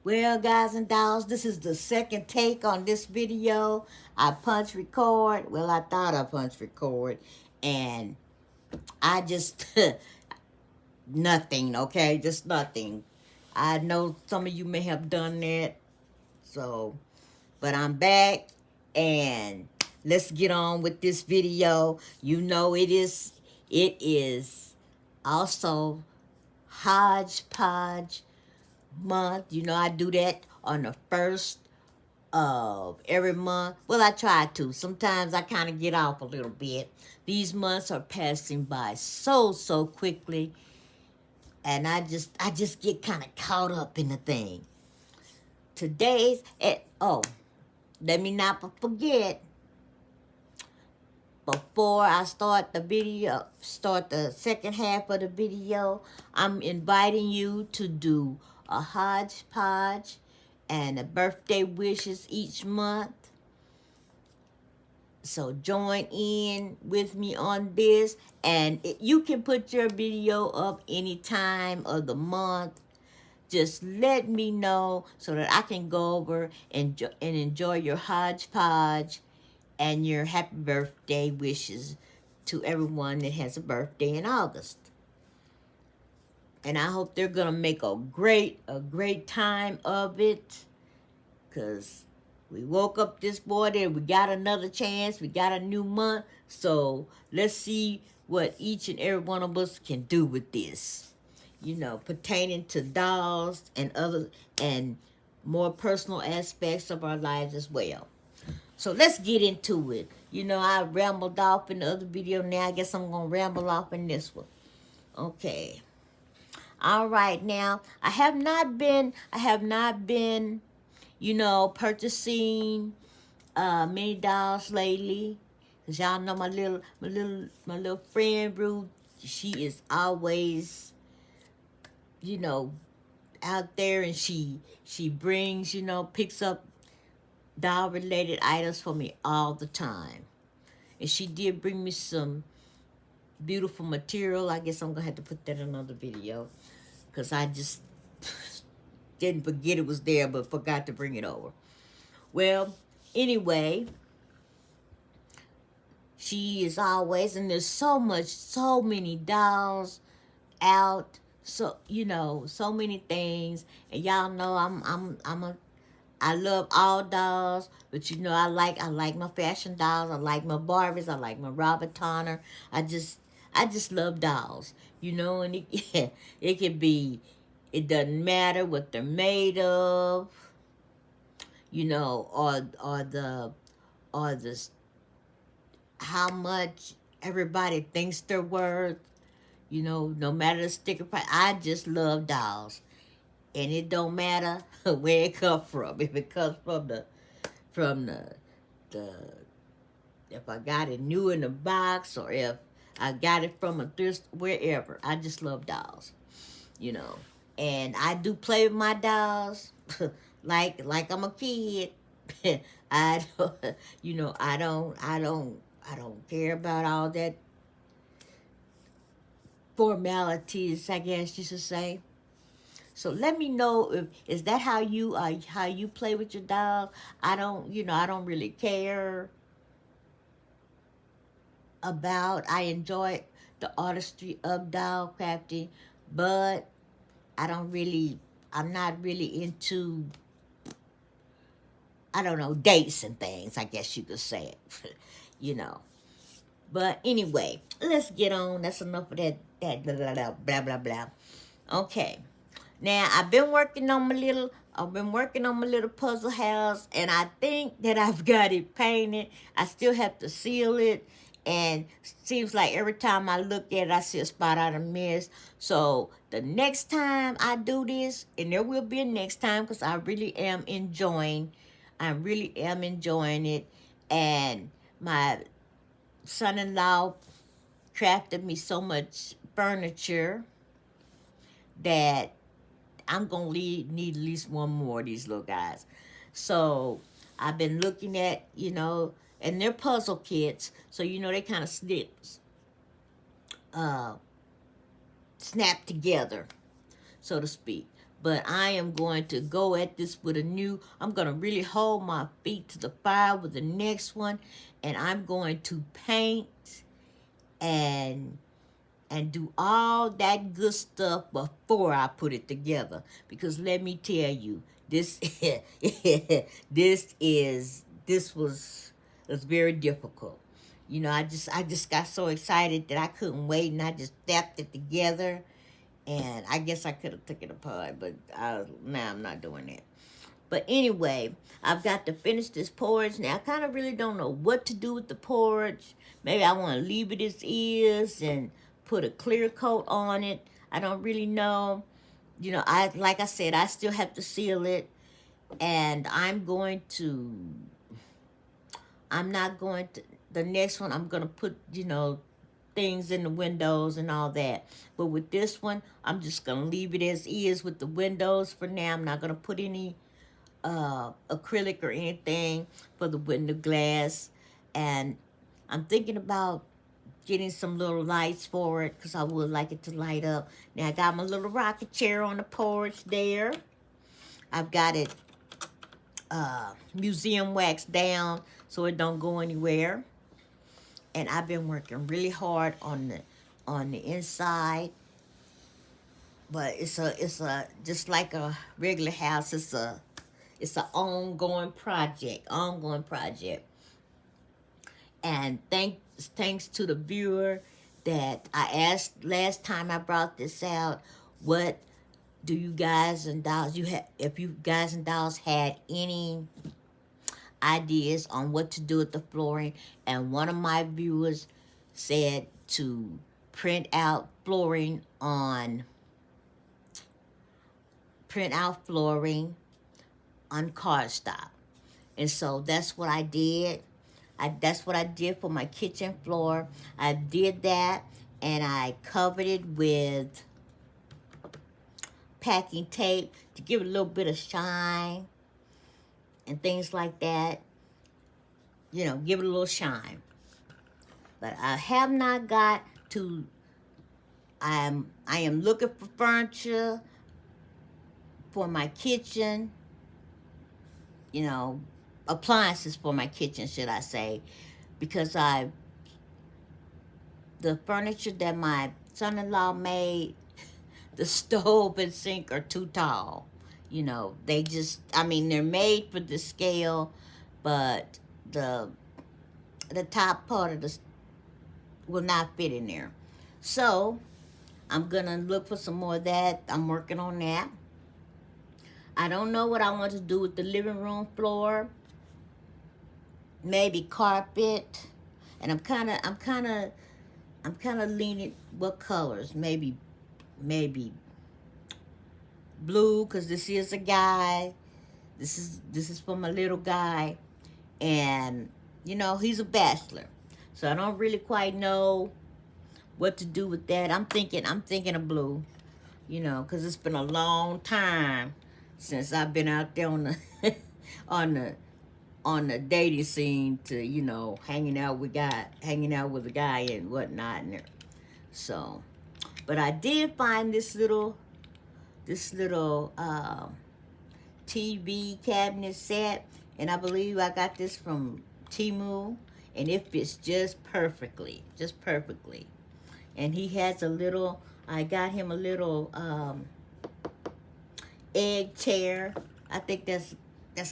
Well, guys and dolls, this is the second take on this video. I punch record. Well, I thought I punch record. And I just, nothing, okay? Just nothing. I know some of you may have done that. So, but I'm back. And let's get on with this video. You know it is also Hodgepodge month. You know, I do that on the first of every month. Well, I try to. Sometimes I kind of get off a little bit. These months are passing by so quickly, and I just get kind of caught up in the thing. Today's let me not forget, before I start the second half of the video, I'm inviting you to do a hodgepodge and a birthday wishes each month. So join in with me on this, and you can put your video up any time of the month. Just let me know so that I can go over and enjoy your hodgepodge and your happy birthday wishes to everyone that has a birthday in August. And I hope they're gonna make a great time of it, because we woke up this morning, we got another chance, we got a new month. So let's see what each and every one of us can do with this, pertaining to dolls and other and more personal aspects of our lives as well. So let's get into it. I rambled off in the other video. Now I guess I'm gonna ramble off in this one. Okay. All right. Now I have not been purchasing many dolls lately. Cause y'all know my little friend Ruth. She is always, out there, and she brings, picks up doll related items for me all the time. And she did bring me some beautiful material. I guess I'm gonna have to put that in another video, because I just didn't forget it was there, but forgot to bring it over. Well, anyway, she is always, and there's so many dolls out. So so many things, and y'all know I love all dolls, but I like my fashion dolls. I like my Barbies. I like my Robert Tonner. I just love dolls, and it could be. It doesn't matter what they're made of, or the how much everybody thinks they're worth. No matter the sticker price. I just love dolls, and it don't matter where it comes from. If it comes from the if I got it new in the box, or if I got it from a thrift, wherever. I just love dolls, you know. And I do play with my dolls like I'm a kid. I don't, I don't care about all that formalities, I guess you should say. So let me know, if is that how you play with your dolls. I don't really care about. I enjoy the artistry of doll crafting, but I don't really. I'm not really into, I don't know, dates and things. I guess you could say it. you know. But anyway, let's get on. That's enough of that blah blah blah. Okay. Now I've been working on my little puzzle house, and I think that I've got it painted. I still have to seal it, and seems like every time I look at it, I see a spot I done missed. So the next time I do this, and there will be a next time, because I really am enjoying it, and my son-in-law crafted me so much furniture that I'm going to need at least one more of these little guys. So I've been looking at, and they're puzzle kits. So, they kind of uh, snap together, so to speak. but I am going to go at this with I'm going to really hold my feet to the fire with the next one, and I'm going to paint and do all that good stuff before I put it together. Because let me tell you, this this was very difficult. You know, I just got so excited that I couldn't wait, and I just stepped it together. And I guess I could have took it apart, but now I'm not doing that. But anyway, I've got to finish this porridge. Now, I kind of really don't know what to do with the porridge. Maybe I want to leave it as is and put a clear coat on it. I don't really know. You know, like I said, I still have to seal it. And I'm not going to, the next one, I'm going to put, things in the windows and all that. But with this one, I'm just going to leave it as is with the windows for now. I'm not going to put any acrylic or anything for the window glass. And I'm thinking about getting some little lights for it because I would like it to light up. Now I got my little rocket chair on the porch there. I've got it museum waxed down so it don't go anywhere. And I've been working really hard on the inside. But it's a just like a regular house. It's an ongoing project. And thanks to the viewer that I asked last time I brought this out, what do you guys and dolls if you guys and dolls had any ideas on what to do with the flooring. And one of my viewers said to print out flooring on cardstock. And so that's what I did. That's what I did for my kitchen floor. I did that, and I covered it with packing tape to give it a little bit of shine and things like that. You know, give it a little shine. But I have not got to, I am looking for furniture for my kitchen, appliances for my kitchen, should I say, because the furniture that my son-in-law made, the stove and sink are too tall. They're made for the scale, but the top part of will not fit in there. So I'm gonna look for some more of that. I'm working on that. I don't know what I want to do with the living room floor. Maybe carpet. And I'm kind of leaning what colors. Maybe blue, because this is a guy. This is for my little guy, and he's a bachelor, so I don't really quite know what to do with that. I'm thinking of blue, because it's been a long time since I've been out there on the on the dating scene to hanging out with a guy and whatnot. And so, but I did find this little TV cabinet set, and I believe I got this from Temu, and it fits just perfectly. And he has I got him a little egg chair. I think that's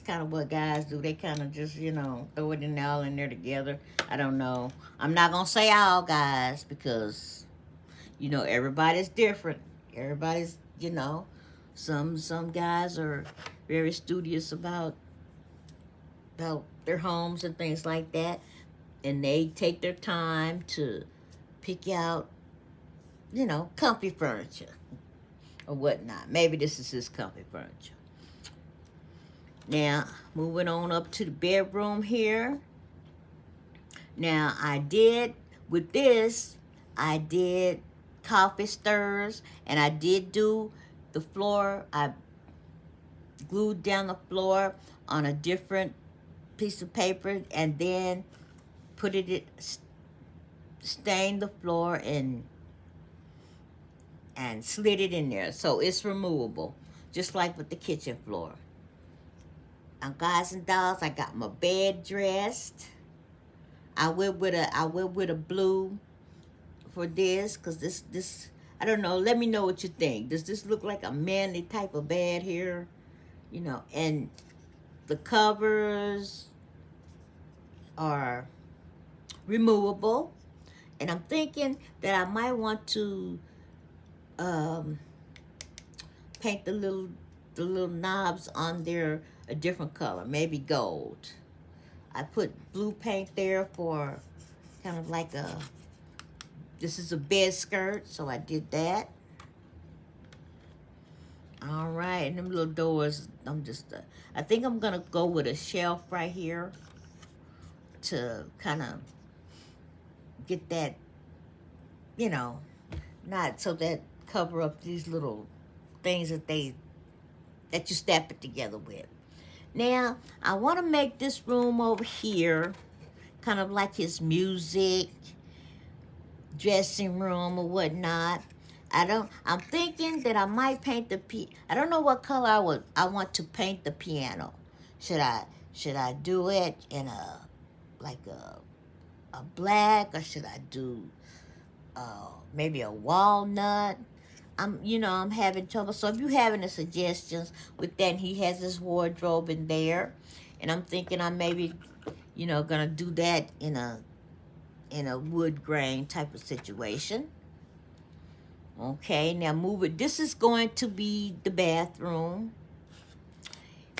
kind of what guys do. They kind of just, throw it all in there together. I don't know. I'm not going to say all guys because, everybody's different. Everybody's, some guys are very studious about their homes and things like that. And they take their time to pick out, comfy furniture or whatnot. Maybe this is his comfy furniture. Now, moving on up to the bedroom here. Now, I did coffee stirs, and I did do the floor. I glued down the floor on a different piece of paper, and then stained the floor and slid it in there. So it's removable. just like with the kitchen floor. Guys and dolls, I got my bed dressed. I went with a blue for this, because this I don't know, let me know what you think. Does this look like a manly type of bed here? You know, and the covers are removable, and I'm thinking that I might want to paint the little knobs on there a different color, maybe gold. I put blue paint there for kind of like this is a bed skirt, so I did that. All right, and them little doors, I think I'm gonna go with a shelf right here to kind of get that, you know, not so that cover up these little things that you step it together with. Now, I want to make this room over here kind of like his music dressing room or whatnot. I'm thinking that I might paint I don't know what color I want to paint the piano. Should I do it in like a black, or should I do maybe a walnut? I'm having trouble. So if you have any suggestions with that, he has his wardrobe in there, and I'm thinking I'm maybe, gonna do that in a wood grain type of situation. Okay, now move it. This is going to be the bathroom,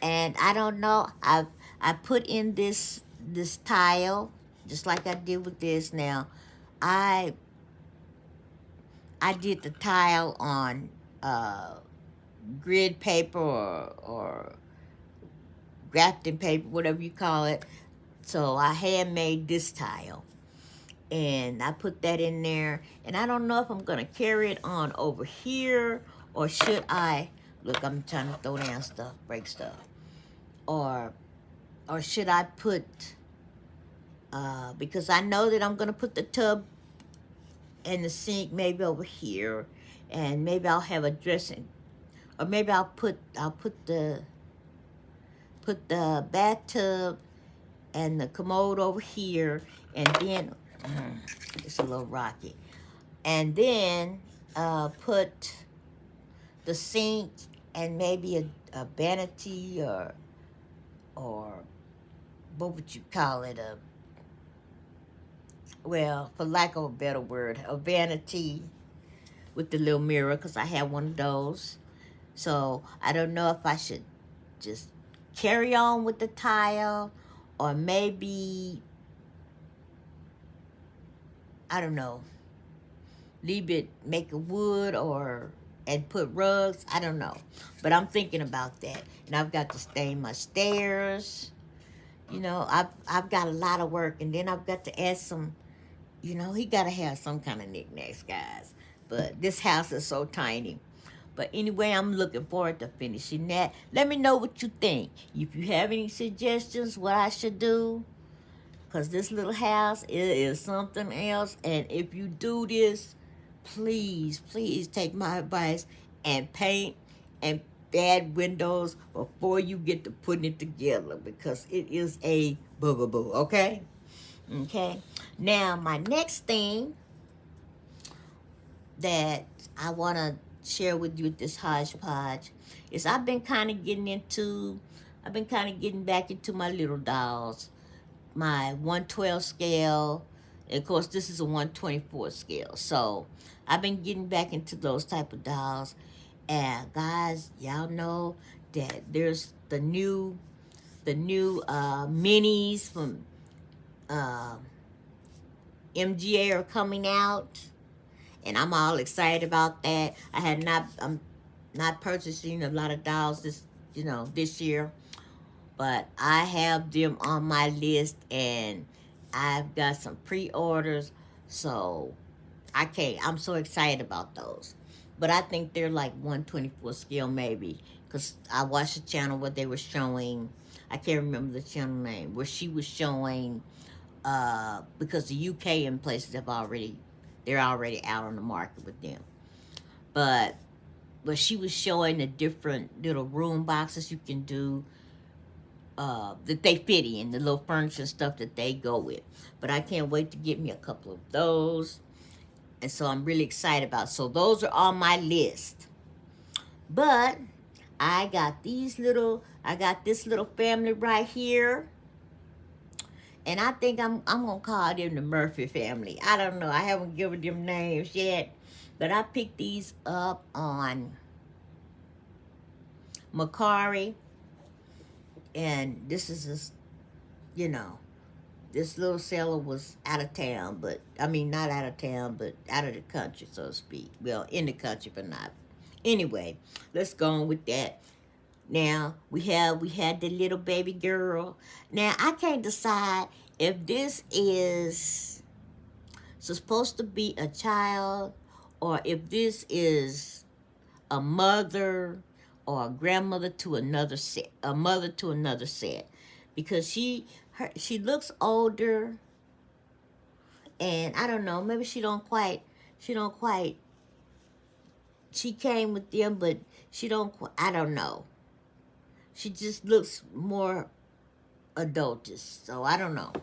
and I don't know. I put in this tile just like I did with this. Now, I did the tile on grid paper or grafting paper, whatever you call it. So I handmade this tile, and I put that in there. And I don't know if I'm gonna carry it on over here, or should I? Look, I'm trying to throw down stuff, break stuff, or should I put? Because I know that I'm gonna put the tub and the sink maybe over here, and maybe I'll have a dressing, or maybe I'll put the bathtub and the commode over here, and then it's a little rocky, and then put the sink and maybe a vanity, or what would you call it, well, for lack of a better word, a vanity with the little mirror, because I have one of those. So I don't know if I should just carry on with the tile, or maybe, I don't know, leave it, make it wood, and put rugs. I don't know, but I'm thinking about that. And I've got to stain my stairs. I've got a lot of work, and then I've got to add some. He got to have some kind of knickknacks, guys. But this house is so tiny. But anyway, I'm looking forward to finishing that. Let me know what you think. If you have any suggestions what I should do, because this little house is something else. And if you do this, please, please take my advice and paint and add windows before you get to putting it together, because it is a bugaboo, okay? Okay. Now, my next thing that I want to share with you with this hodgepodge is I've been kind of getting back into my little dolls, my 112 scale. And of course, this is a 124 scale. So I've been getting back into those type of dolls. And guys, y'all know that there's the new minis from MGA are coming out, and I'm all excited about that. I'm not purchasing a lot of dolls this year, but I have them on my list, and I've got some pre-orders, so I'm so excited about those. But I think they're like 124 scale maybe, because I watched a channel where they were showing, I can't remember the channel name, where she was showing, because the UK and places they're already out on the market with them. But but she was showing the different little room boxes you can do that they fit in, the little furniture and stuff that they go with. But I can't wait to get me a couple of those. And so I'm really excited about it. So those are on my list. But I got this little family right here. And I think I'm gonna call them the Murphy family. I don't know. I haven't given them names yet. But I picked these up on Macari. And this is just, you know, this little seller was out of town, but I mean not out of town, but out of the country, so to speak. Well, in the country, but not. Anyway, let's go on with that. Now we had the little baby girl. Now I can't decide if this is supposed to be a child or if this is a mother or a grandmother to another set, a mother to another set, because she looks older, and I don't know, maybe she don't quite, she came with them, but she don't, I don't know. She just looks more adultish, so I don't know.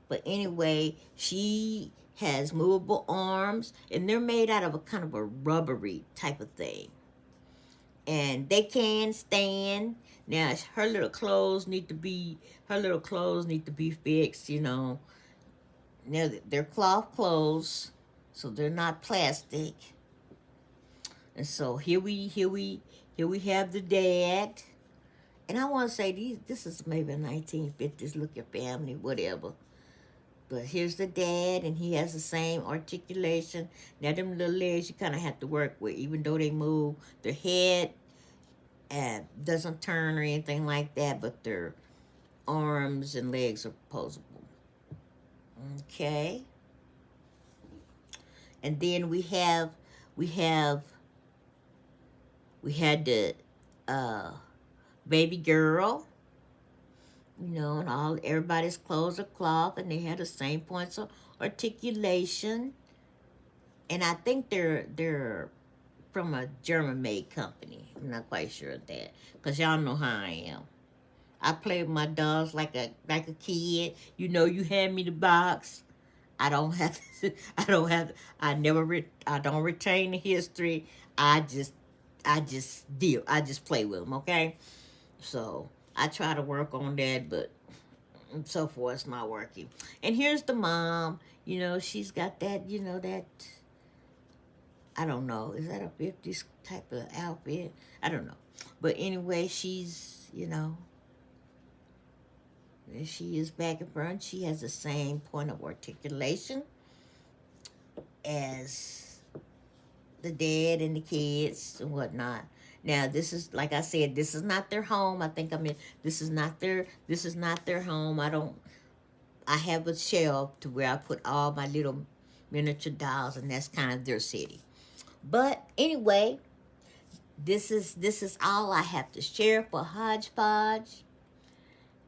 But anyway, she has movable arms, and they're made out of a kind of a rubbery type of thing. And they can stand. Now her little clothes need to be fixed, you know. Now they're cloth clothes, so they're not plastic. And so here we have the dad. And I want to say this is maybe a 1950s looking family, whatever. But here's the dad, and he has the same articulation. Now them little legs you kind of have to work with, even though they move. Their head doesn't turn or anything like that, but their arms and legs are posable. Okay. And then we had the baby girl, you know, and everybody's clothes are cloth, and they had the same points of articulation. And I think they're from a German-made company. I'm not quite sure of that, because y'all know how I am. I play with my dolls like a kid. You know, you hand me the box. I don't have to, I don't retain the history. I just play with them, okay? So I try to work on that, but so far it's not working. And here's the mom. You know, she's got that, you know, that, I don't know, is that a 50s type of outfit? I don't know. But anyway, she's, you know, she is back in front. She has the same point of articulation as the dad and the kids and whatnot. Now, this is, like I said, this is not their home. This is not their home. I have a shelf to where I put all my little miniature dolls, and that's kind of their city. But anyway, this is all I have to share for Hodgepodge.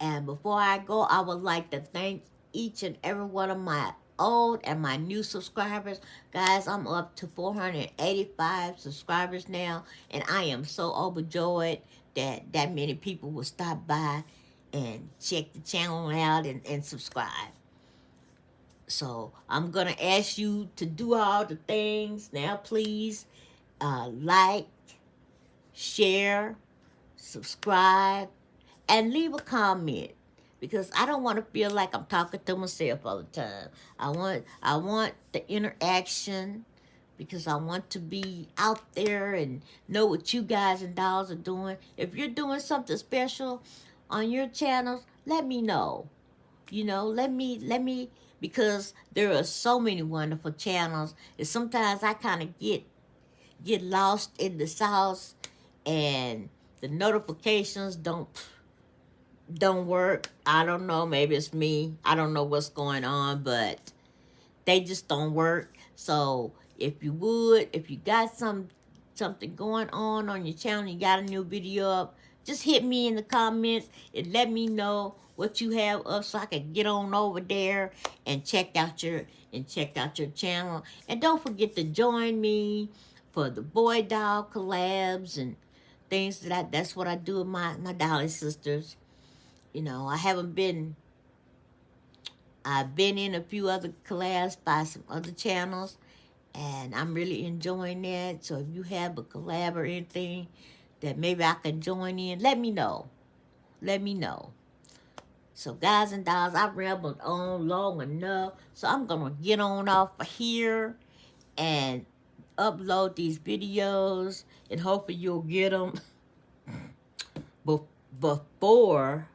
And before I go, I would like to thank each and every one of my old and my new subscribers. Guys, I'm up to 485 subscribers now, and I am so overjoyed that many people will stop by and check the channel out and subscribe. So I'm going to ask you to do all the things. Now, please like, share, subscribe, and leave a comment, because I don't want to feel like I'm talking to myself all the time. I want the interaction, because I want to be out there and know what you guys and dolls are doing. If you're doing something special on your channels, let me know. You know, let me, because there are so many wonderful channels, and sometimes I kind of get lost in the sauce, and the notifications don't work. I don't know, maybe it's me. I don't know what's going on, but they just don't work. So if you got something going on your channel, you got a new video up, just hit me in the comments and let me know what you have up, so I can get on over there and check out your channel. And don't forget to join me for the boy doll collabs and things that's what I do with my Dolly sisters. You know, I've been in a few other collabs by some other channels, and I'm really enjoying that. So if you have a collab or anything that maybe I can join in, let me know. Let me know. So guys and dolls, I rambled on long enough, so I'm gonna get on off of here and upload these videos, and hopefully you'll get them before,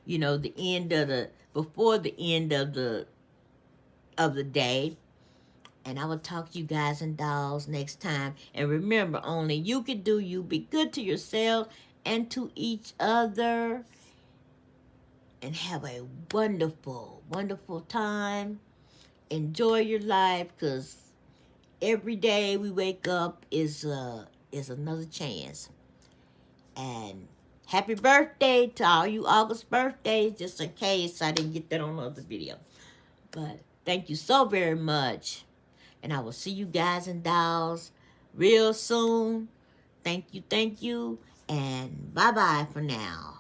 you know, before the end of the day. And I will talk to you guys and dolls next time. And remember, only you can do you. Be good to yourself and to each other. And have a wonderful, wonderful time. Enjoy your life, because every day we wake up is another chance. And happy birthday to all you August birthdays, just in case I didn't get that on the other video. But thank you so very much. And I will see you guys and dolls real soon. Thank you, and bye-bye for now.